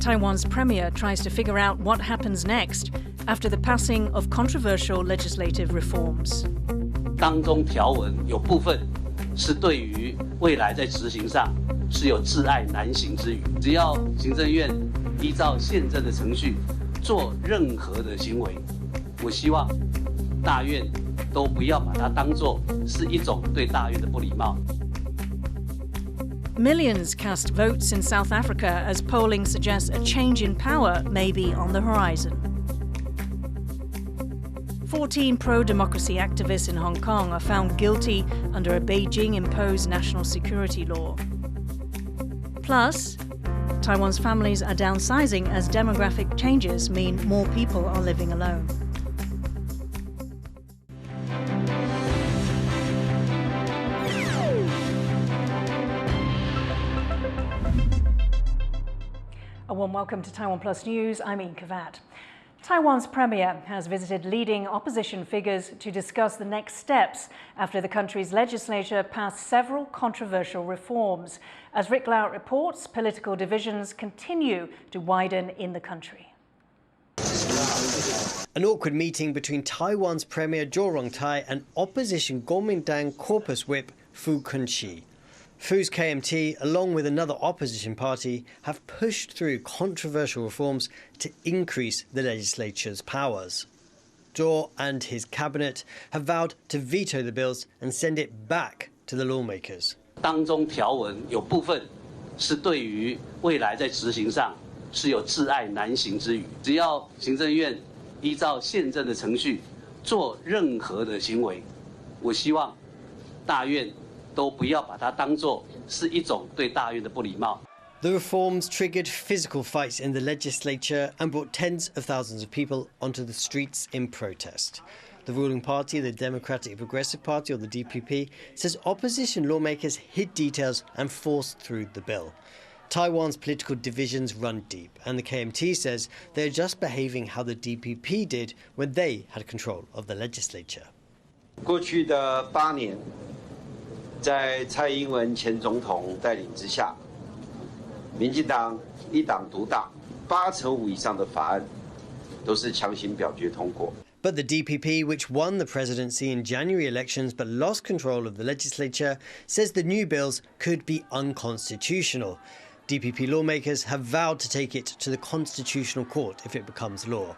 Taiwan's premier tries to figure out what happens next after the passing of controversial legislative reforms. 当中条文有部分是对于未来在执行上是有窒碍难行之虞。只要行政院依照宪政的程序做任何的行为，我希望大院都不要把它当作是一种对大院的不礼貌。 Millions cast votes in South Africa as polling suggests a change in power may be on the horizon. 14 pro-democracy activists in Hong Kong are found guilty under a Beijing-imposed national security law. Plus, Taiwan's families are downsizing as demographic changes mean more people are living alone. A warm welcome to TaiwanPlus News. I'm Yin Khvat. Taiwan's premier has visited leading opposition figures to discuss the next steps after the country's legislature passed several controversial reforms. As Rick Lau reports, political divisions continue to widen in the country. An awkward meeting between Taiwan's Premier Zhou Rongtai and opposition Kuomintang Corpus Whip Fu Kunqi. Fu's KMT, along with another opposition party, have pushed through controversial reforms to increase the legislature's powers. Zhou and his cabinet have vowed to veto the bills and send it back to the lawmakers. 当中条文有部分是对于未来在执行上是有窒碍难行之虞。只要行政院依照宪政的程序做任何的行为，我希望大院 都不要把它当作是一种对大院的不礼貌。 The reforms triggered physical fights in the legislature and brought tens of thousands of people onto the streets in protest. The ruling party, the Democratic Progressive Party, or the DPP, says opposition lawmakers hid details and forced through the bill. Taiwan's political divisions run deep, and the KMT says they're just behaving how the DPP did when they had control of the legislature. 过去的8年， 在蔡英文前总统带领之下，民进党一党独大，85%以上的法案都是强行表决通过。 But the DPP, which won the presidency in January elections but lost control of the legislature, says the new bills could be unconstitutional. DPP lawmakers have vowed to take it to the Constitutional Court if it becomes law.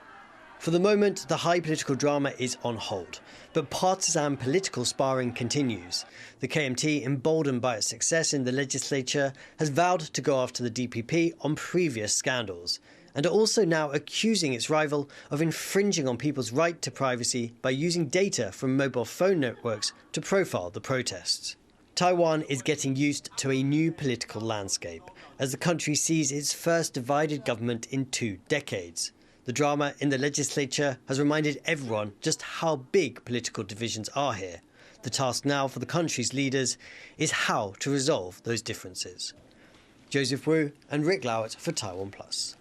For the moment, the high political drama is on hold, but partisan political sparring continues. The KMT, emboldened by its success in the legislature, has vowed to go after the DPP on previous scandals, and are also now accusing its rival of infringing on people's right to privacy by using data from mobile phone networks to profile the protests. Taiwan is getting used to a new political landscape, as the country sees its first divided government in 2 decades. The drama in the legislature has reminded everyone just how big political divisions are here. The task now for the country's leaders is how to resolve those differences. Joseph Wu and Rick Lowett for TaiwanPlus.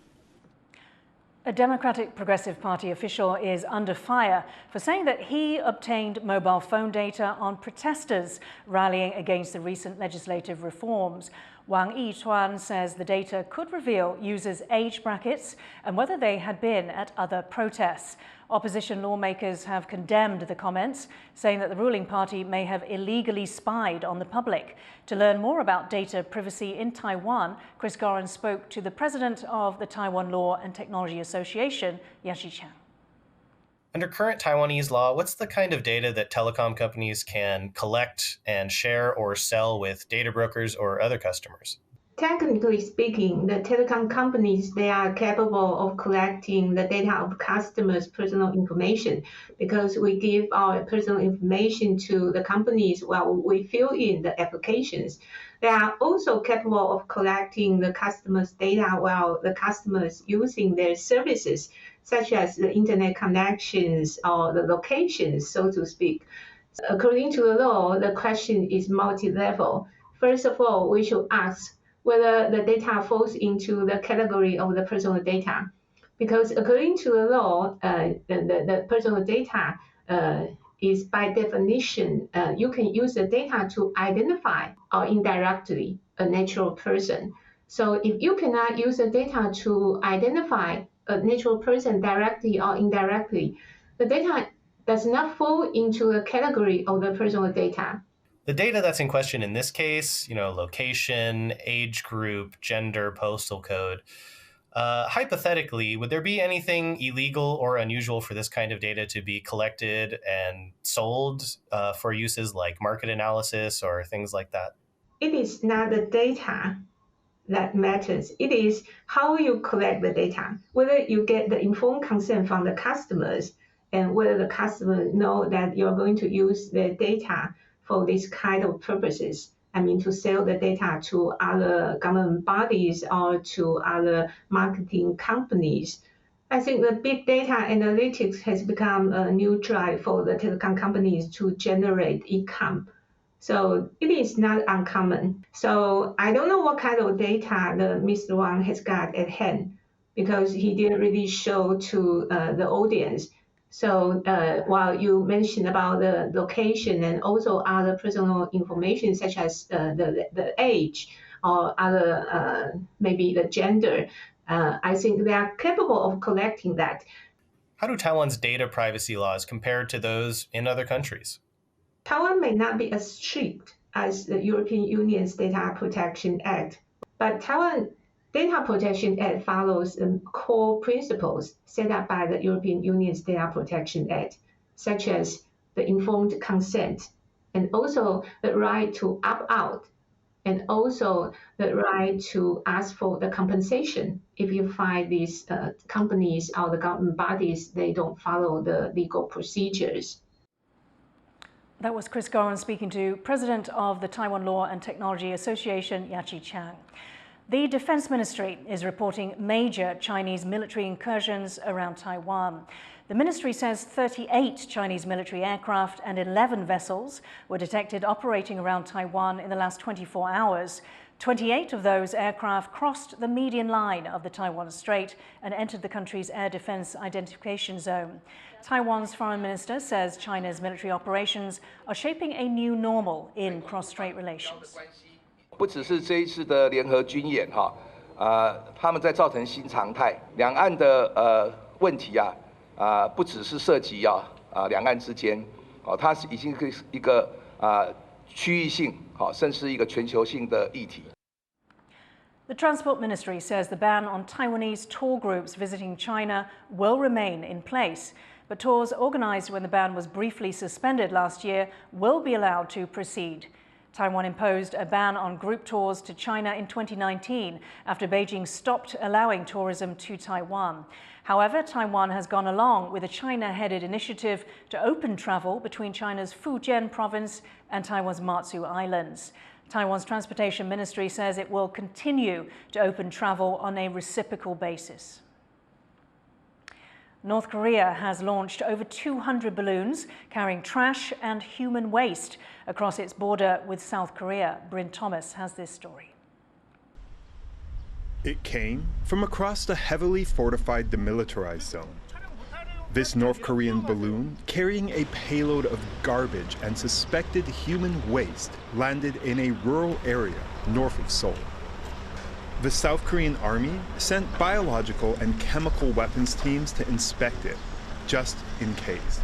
A Democratic Progressive Party official is under fire for saying that he obtained mobile phone data on protesters rallying against the recent legislative reforms. Wang Yichuan says the data could reveal users' age brackets and whether they had been at other protests. Opposition lawmakers have condemned the comments, saying that the ruling party may have illegally spied on the public. To learn more about data privacy in Taiwan, Chris Gorin spoke to the president of the Taiwan Law and Technology Association, Yashi Chang. Under current Taiwanese law, what's the kind of data that telecom companies can collect and share or sell with data brokers or other customers? Technically speaking, the telecom companies, they are capable of collecting the data of customers' personal information because we give our personal information to the companies while we fill in the applications. They are also capable of collecting the customers' data while the customers using their services, such as the internet connections or the locations, so to speak. According to the law, the question is multi-level. First of all, we should ask whether the data falls into the category of the personal data. Because according to the law, the personal data is by definition, you can use the data to identify or indirectly a natural person. So if you cannot use the data to identify a natural person directly or indirectly, the data does not fall into the category of the personal data. The data that's in question in this case, location, age group, gender, postal code, hypothetically, would there be anything illegal or unusual for this kind of data to be collected and sold for uses like market analysis or things like that? It is not the data that matters. It is how you collect the data, whether you get the informed consent from the customers and whether the customers know that you're going to use the data for this kind of purposes. I mean, to sell the data to other government bodies or to other marketing companies. I think the big data analytics has become a new drive for the telecom companies to generate income. So it is not uncommon. So I don't know what kind of data the Mr. Wang has got at hand because he didn't really show to the audience. So while you mentioned about the location and also other personal information such as the age or other maybe the gender, I think they are capable of collecting that. How do Taiwan's data privacy laws compare to those in other countries? Taiwan may not be as strict as the European Union's Data Protection Act, but Taiwan Data Protection Act follows the core principles set up by the European Union's Data Protection Act, such as the informed consent, and also the right to opt out, and also the right to ask for the compensation if you find these companies or the government bodies, they don't follow the legal procedures. That was Chris Gorin speaking to President of the Taiwan Law and Technology Association, Yachi Chang. The Defense Ministry is reporting major Chinese military incursions around Taiwan. The ministry says 38 Chinese military aircraft and 11 vessels were detected operating around Taiwan in the last 24 hours. 28 of those aircraft crossed the median line of the Taiwan Strait and entered the country's air defense identification zone. Taiwan's foreign minister says China's military operations are shaping a new normal in cross-strait relations. 不只是这一次的联合军演他们在造成新常态。两岸的问题不只是涉及两岸之间，它是已经是一个区域性甚至一个全球性的议题。 The Transport Ministry says the ban on Taiwanese tour groups visiting China will remain in place, but tours organized when the ban was briefly suspended last year will be allowed to proceed. Taiwan imposed a ban on group tours to China in 2019 after Beijing stopped allowing tourism to Taiwan. However, Taiwan has gone along with a China-headed initiative to open travel between China's Fujian province and Taiwan's Matsu Islands. Taiwan's Transportation Ministry says it will continue to open travel on a reciprocal basis. North Korea has launched over 200 balloons carrying trash and human waste across its border with South Korea. Bryn Thomas has this story. It came from across the heavily fortified demilitarized zone. This North Korean balloon, carrying a payload of garbage and suspected human waste, landed in a rural area north of Seoul. The South Korean army sent biological and chemical weapons teams to inspect it, just in case.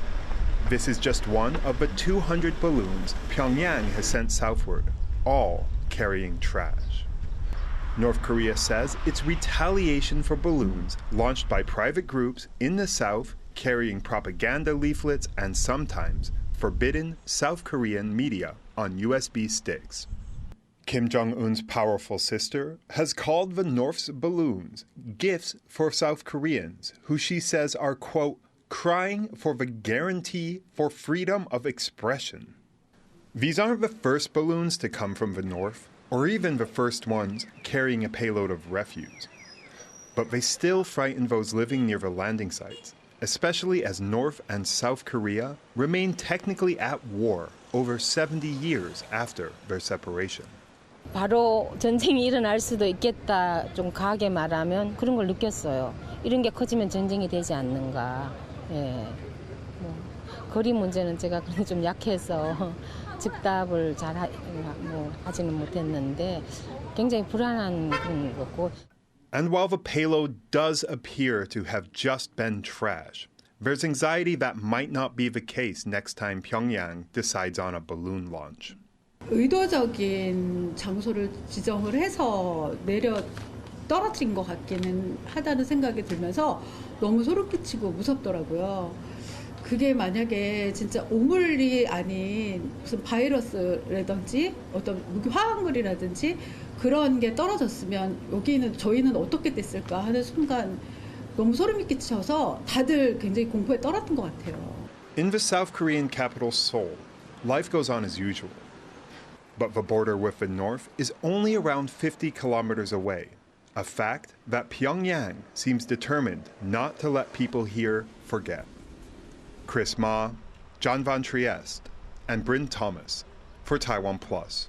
This is just one of the 200 balloons Pyongyang has sent southward, all carrying trash. North Korea says it's retaliation for balloons launched by private groups in the South carrying propaganda leaflets and sometimes forbidden South Korean media on USB sticks. Kim Jong-un's powerful sister has called the North's balloons gifts for South Koreans, who she says are, quote, crying for the guarantee for freedom of expression. These aren't the first balloons to come from the North, or even the first ones carrying a payload of refuse. But they still frighten those living near the landing sites, especially as North and South Korea remain technically at war over 70 years after their separation. 바로 전쟁이 일어날 수도 있겠다. 좀 과하게 말하면 그런 걸 느꼈어요. 이런 게 커지면 전쟁이 되지 않는가. 예. 거리 문제는 제가 그렇게 좀 약해서 즉답을 잘 하지는 못했는데 굉장히 불안한 그런 거고. And while the payload does appear to have just been trash, there's anxiety that might not be the case next time Pyongyang decides on a balloon launch. 의도적인 장소를 지정을 해서 떨어뜨린 것 같기는 하다는 생각이 들면서 너무 소름 끼치고 무섭더라고요. 그게 만약에 진짜 오물이 아닌 무슨 바이러스라든지 어떤 무기 화학물이라든지 그런 게 떨어졌으면 여기는 저희는 어떻게 됐을까 하는 순간 너무 소름이 끼쳐서 다들 굉장히 공포에 떨었던 것 같아요. In the South Korean capital Seoul, life goes on as usual. But the border with the north is only around 50 kilometers away, a fact that Pyongyang seems determined not to let people here forget. Chris Ma, John Van Trieste, and Bryn Thomas for TaiwanPlus.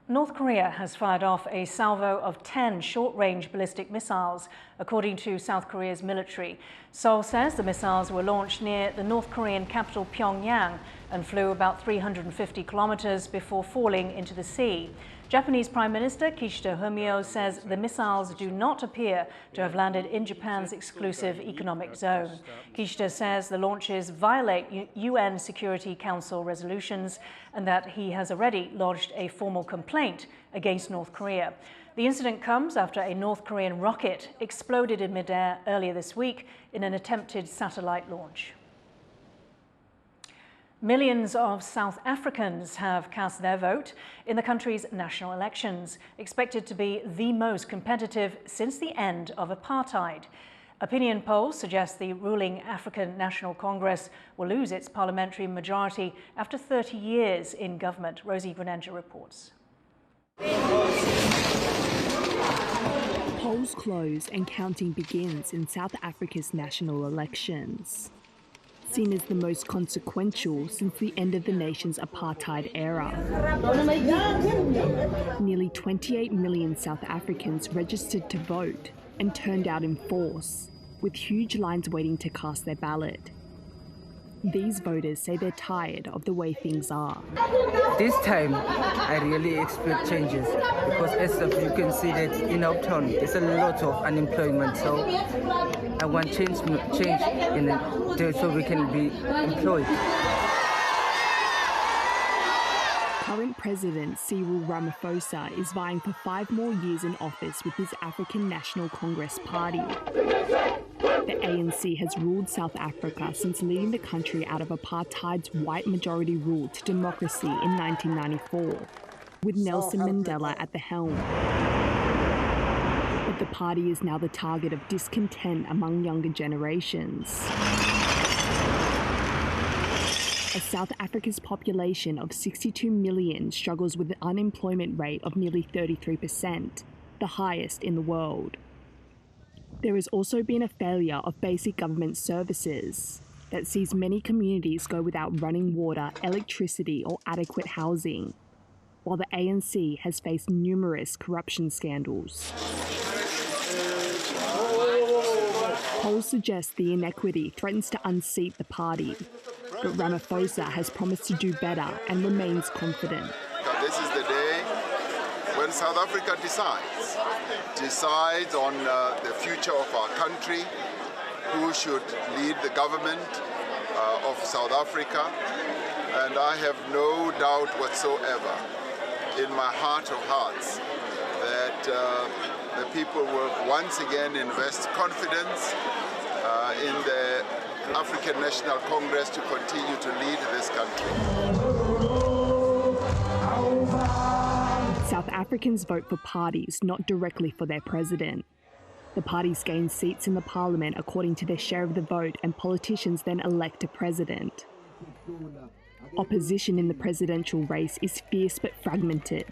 North Korea has fired off a salvo of 10 short-range ballistic missiles, according to South Korea's military. Seoul says the missiles were launched near the North Korean capital Pyongyang and flew about 350 kilometers before falling into the sea. Japanese Prime Minister Kishida Fumio says the missiles do not appear to have landed in Japan's exclusive economic zone. Kishida says the launches violate UN Security Council resolutions and that he has already lodged a formal complaint against North Korea. The incident comes after a North Korean rocket exploded in midair earlier this week in an attempted satellite launch. Millions of South Africans have cast their vote in the country's national elections, expected to be the most competitive since the end of apartheid. Opinion polls suggest the ruling African National Congress will lose its parliamentary majority after 30 years in government. Rosie Grenenja reports. Polls close and counting begins in South Africa's national elections. Seen as the most consequential since the end of the nation's apartheid era. Nearly 28 million South Africans registered to vote and turned out in force, with huge lines waiting to cast their ballot. These voters say they're tired of the way things are. This time, I really expect changes because as you can see that in our town, there's a lot of unemployment. So I want change in it so we can be employed. Current President Cyril Ramaphosa is vying for 5 more years in office with his African National Congress party. The ANC has ruled South Africa since leading the country out of apartheid's white majority rule to democracy in 1994, with Nelson Mandela at the helm. But the party is now the target of discontent among younger generations. As South Africa's population of 62 million struggles with an unemployment rate of nearly 33%, the highest in the world. There has also been a failure of basic government services that sees many communities go without running water, electricity, or adequate housing, while the ANC has faced numerous corruption scandals. Polls suggest the inequity threatens to unseat the party, but Ramaphosa has promised to do better and remains confident. This is the day when South Africa decides on the future of our country, who should lead the government of South Africa, and I have no doubt whatsoever in my heart of hearts that the people will once again invest confidence in the African National Congress to continue to lead this country. South Africans vote for parties, not directly for their president. The parties gain seats in the parliament according to their share of the vote, and politicians then elect a president. Opposition in the presidential race is fierce but fragmented.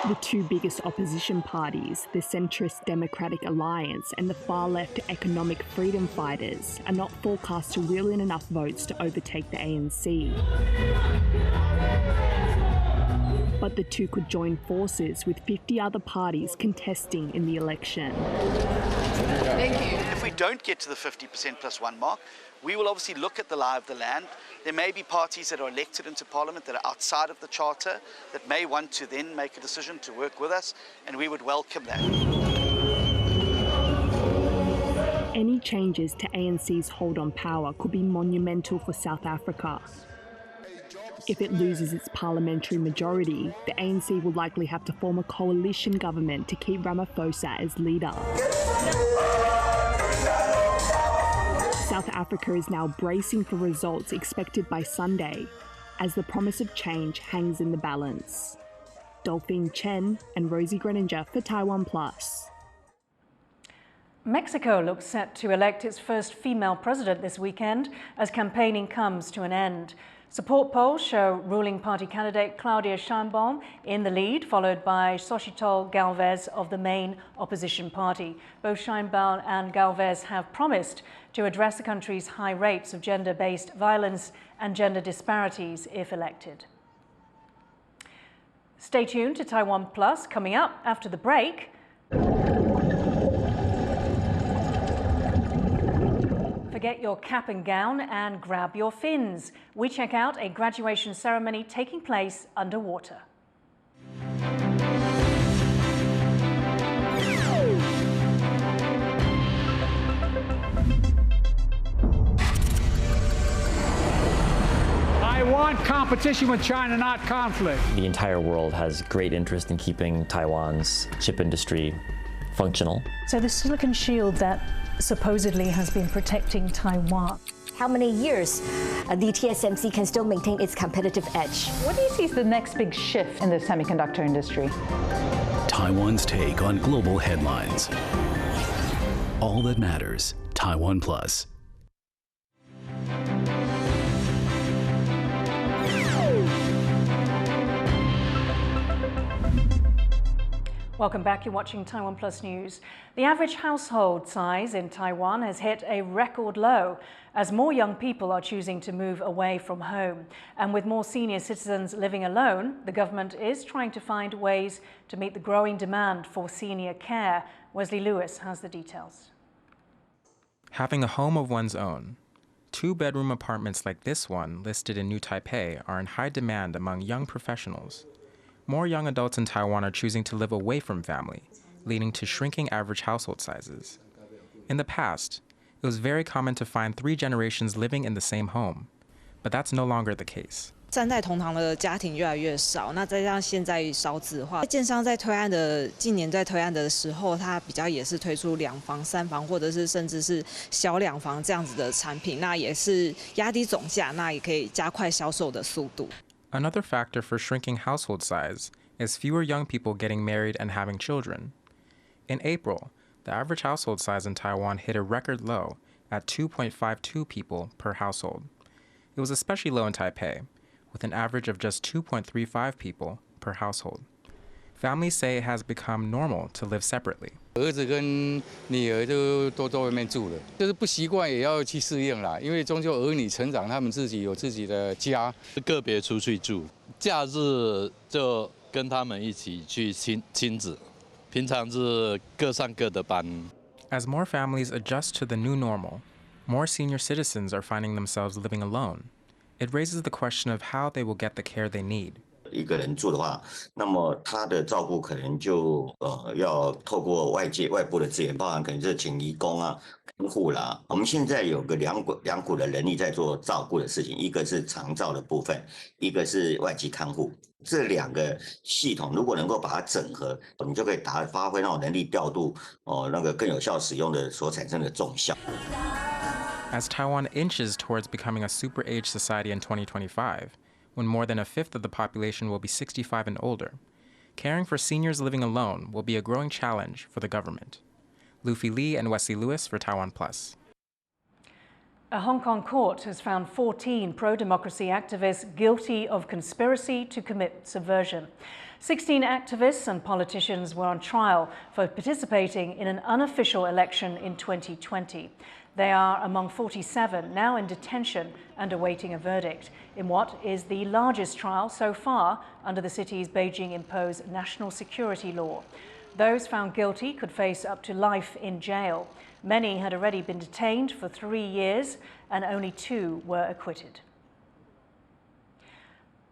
The 2 biggest opposition parties, the centrist Democratic Alliance and the far-left Economic Freedom Fighters, are not forecast to reel in enough votes to overtake the ANC. But the 2 could join forces with 50 other parties contesting in the election. Thank you. don't get to the 50% plus one mark, we will obviously look at the lie of the land. There may be parties that are elected into parliament that are outside of the charter that may want to then make a decision to work with us, and we would welcome that. Any changes to ANC's hold on power could be monumental for South Africa. If it loses its parliamentary majority, the ANC will likely have to form a coalition government to keep Ramaphosa as leader. South Africa is now bracing for results expected by Sunday, as the promise of change hangs in the balance. Delphine Chen and Rosie Greninger for TaiwanPlus. Mexico looks set to elect its first female president this weekend as campaigning comes to an end. Support polls show ruling party candidate Claudia Sheinbaum in the lead, followed by Xochitl Galvez of the main opposition party. Both Sheinbaum and Galvez have promised to address the country's high rates of gender-based violence and gender disparities if elected. Stay tuned to Taiwan Plus. Coming up after the break, forget your cap and gown and grab your fins. We check out a graduation ceremony taking place underwater. I want competition with China, not conflict. The entire world has great interest in keeping Taiwan's chip industry functional. So the silicon shield that supposedly has been protecting Taiwan. How many years the TSMC can still maintain its competitive edge? What do you see as the next big shift in the semiconductor industry? Taiwan's take on global headlines. All that matters, Taiwan Plus. Welcome back. You're watching Taiwan Plus News. The average household size in Taiwan has hit a record low as more young people are choosing to move away from home. And with more senior citizens living alone, the government is trying to find ways to meet the growing demand for senior care. Wesley Lewis has the details. Having a home of one's own. 2-bedroom apartments like this one listed in New Taipei are in high demand among young professionals. More young adults in Taiwan are choosing to live away from family, leading to shrinking average household sizes. In the past, it was very common to find 3 generations living in the same home, but that's no longer the case. 站在同堂的家庭越来越少，那再加上现在少子化，建商在推案的近年在推案的时候，它比较也是推出2房、3房，或者是甚至是小2房这样子的产品，那也是压低总价，那也可以加快销售的速度。 Another factor for shrinking household size is fewer young people getting married and having children. In April, the average household size in Taiwan hit a record low at 2.52 people per household. It was especially low in Taipei, with an average of just 2.35 people per household. Families say it has become normal to live separately. 儿子跟女儿都在外面住了，就是不习惯也要去适应啦。因为终究儿女成长，他们自己有自己的家，个别出去住，假日就跟他们一起去亲子，平常是各上各的班。 As more families adjust to the new normal, more senior citizens are finding themselves living alone. It raises the question of how they will get the care they need. 一个人住的话，那么他的照顾可能就要透过外部的资源，包含可能是请移工啊、看护啦。我们现在有个两股的人力在做照顾的事情，一个是长照的部分，一个是外籍看护。这2个系统如果能够把它整合，你就可以发挥那种人力调度那个更有效使用的所产生的重效。 As Taiwan inches towards becoming a super-age society in 2025, when more than a fifth of the population will be 65 and older, caring for seniors living alone will be a growing challenge for the government. Luffy Lee and Wesley Lewis for Taiwan Plus. A Hong Kong court has found 14 pro-democracy activists guilty of conspiracy to commit subversion. 16 activists and politicians were on trial for participating in an unofficial election in 2020. They are among 47 now in detention and awaiting a verdict in what is the largest trial so far under the city's Beijing-imposed national security law. Those found guilty could face up to life in jail. Many had already been detained for 3 years and only 2 were acquitted.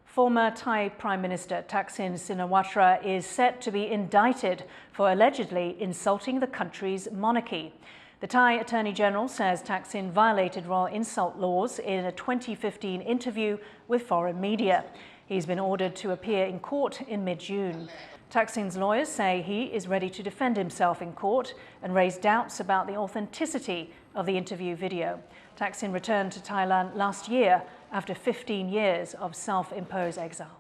Former Thai Prime Minister Thaksin Shinawatra is set to be indicted for allegedly insulting the country's monarchy. The Thai Attorney General says Thaksin violated royal insult laws in a 2015 interview with foreign media. He's been ordered to appear in court in mid-June. Thaksin's lawyers say he is ready to defend himself in court and raise doubts about the authenticity of the interview video. Thaksin returned to Thailand last year after 15 years of self-imposed exile.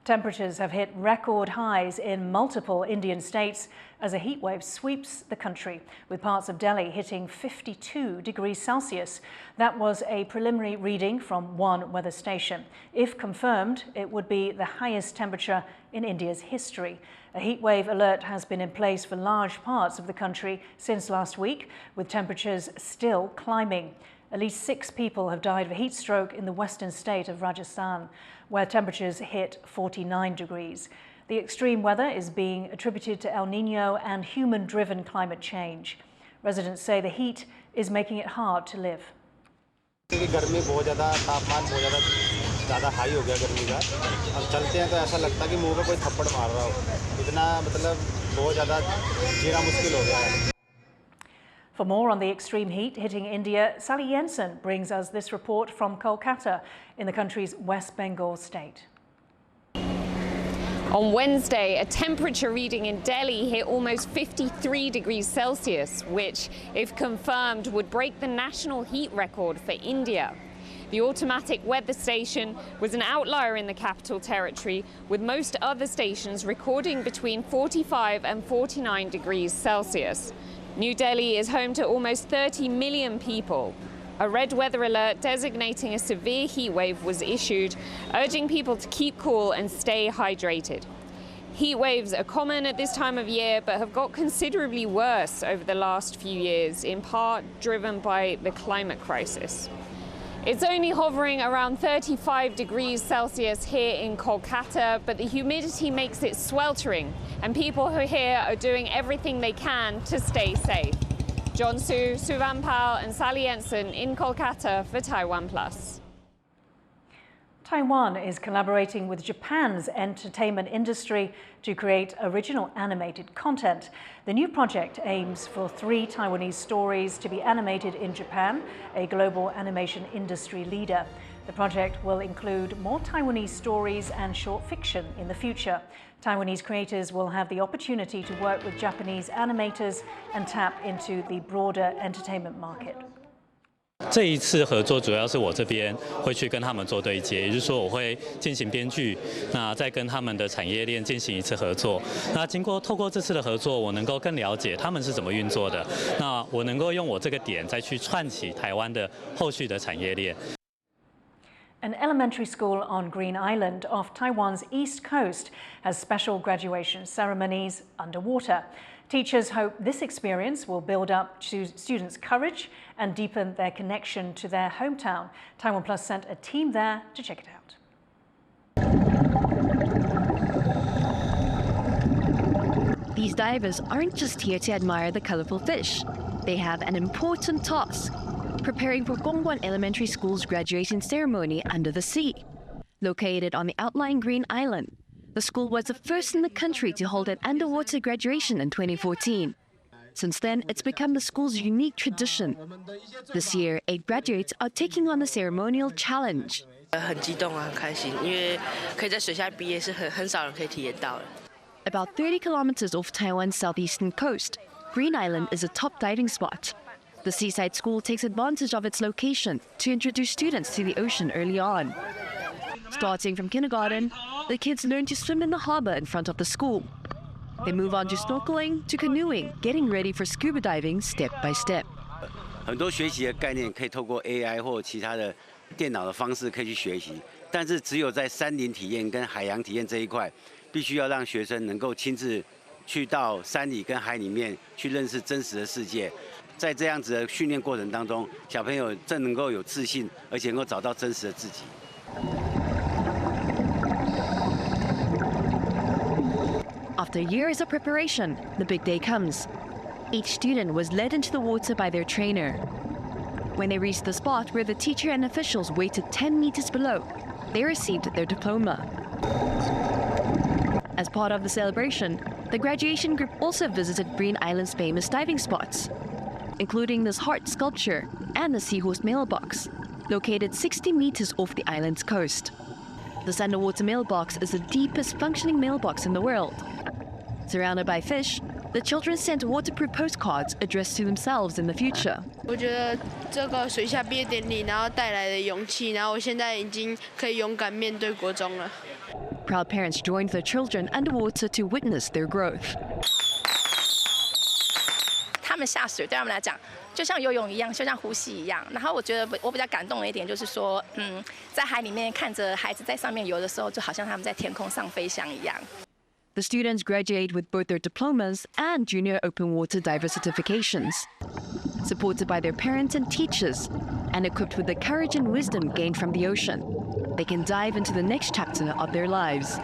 Temperatures have hit record highs in multiple Indian states as a heatwave sweeps the country, with parts of Delhi hitting 52 degrees Celsius. That was a preliminary reading from one weather station. If confirmed, it would be the highest temperature in India's history. A heatwave alert has been in place for large parts of the country since last week, with temperatures still climbing. At least 6 people have died of a heat stroke in the western state of Rajasthan, where temperatures hit 49 degrees. The extreme weather is being attributed to El Niño and human-driven climate change. Residents say the heat is making it hard to live. For more on the extreme heat hitting India, Sally Jensen brings us this report from Kolkata in the country's West Bengal state. On Wednesday, a temperature reading in Delhi hit almost 53 degrees Celsius, which, if confirmed, would break the national heat record for India. The automatic weather station was an outlier in the capital territory, with most other stations recording between 45 and 49 degrees Celsius. New Delhi is home to almost 30 million people. A red weather alert designating a severe heat wave was issued, urging people to keep cool and stay hydrated. Heat waves are common at this time of year, but have got considerably worse over the last few years, in part driven by the climate crisis. It's only hovering around 35 degrees Celsius here in Kolkata, but the humidity makes it sweltering, and people who are here are doing everything they can to stay safe. John Su, Suvan Pal and Sally Jensen in Kolkata for TaiwanPlus. Taiwan is collaborating with Japan's entertainment industry to create original animated content. The new project aims for 3 Taiwanese stories to be animated in Japan, a global animation industry leader. The project will include more Taiwanese stories and short fiction in the future. Taiwanese creators will have the opportunity to work with Japanese animators and tap into the broader entertainment market. 这一次合作主要是我这边会去跟他们做对接，也就是说我会进行编剧，那再跟他们的产业链进行一次合作。那透过这次的合作，我能够更了解他们是怎么运作的。那我能够用我这个点再去串起台湾的后续的产业链。 An elementary school on Green Island off Taiwan's east coast has special graduation ceremonies underwater. Teachers hope this experience will build up students' courage and deepen their connection to their hometown. TaiwanPlus sent a team there to check it out. These divers aren't just here to admire the colorful fish. They have an important task: preparing for Gongguan Elementary School's graduation ceremony under the sea. Located on the outlying Green Island, the school was the first in the country to hold an underwater graduation in 2014. Since then, it's become the school's unique tradition. This year, 8 graduates are taking on the ceremonial challenge. 很激动啊，很开心，因为可以在水下毕业是很少人可以体验到的。 About 30 kilometers off Taiwan's southeastern coast, Green Island is a top diving spot. The seaside school takes advantage of its location to introduce students to the ocean early on. Starting from kindergarten, the kids learn to swim in the harbor in front of the school. They move on to snorkeling, to canoeing, getting ready for scuba diving step by step. 很多学习的概念可以透过 AI 或其他的电脑的方式可以去学习，但是只有在山林体验跟海洋体验这一块，必须要让学生能够亲自去到山里跟海里面去认识真实的世界。在这样子的训练过程当中，小朋友正能够有自信，而且能够找到真实的自己。After years of preparation, the big day comes. Each student was led into the water by their trainer. When they reached the spot where the teacher and officials waited 10 meters below, they received their diploma. As part of the celebration, the graduation group also visited Green Island's famous diving spots, including this heart sculpture and the seahorse mailbox, located 60 meters off the island's coast. This underwater mailbox is the deepest functioning mailbox in the world. Surrounded by fish, the children sent waterproof postcards addressed to themselves in the future. 我觉得这个水下毕业典礼，然后带来的勇气，然后我现在已经可以勇敢面对国中了。 Proud parents joined their children underwater to witness their growth. 他们下水对他们来讲，就像游泳一样，就像呼吸一样。然后我觉得我比较感动的一点就是说，在海里面看着孩子在上面游的时候，就好像他们在天空上飞翔一样。 The students graduate with both their diplomas and junior open water diver certifications. Supported by their parents and teachers, and equipped with the courage and wisdom gained from the ocean, they can dive into the next chapter of their lives.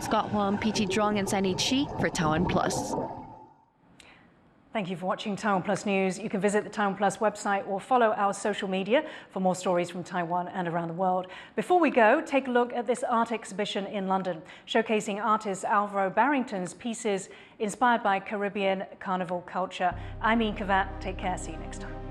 Scott Huang, Peachy Zhuang, and Sandy Chi for TaiwanPlus. Thank you for watching TaiwanPlus News. You can visit the TaiwanPlus website or follow our social media for more stories from Taiwan and around the world. Before we go, take a look at this art exhibition in London, showcasing artist Alvaro Barrington's pieces inspired by Caribbean carnival culture. I'm Yin Khvat. Take care. See you next time.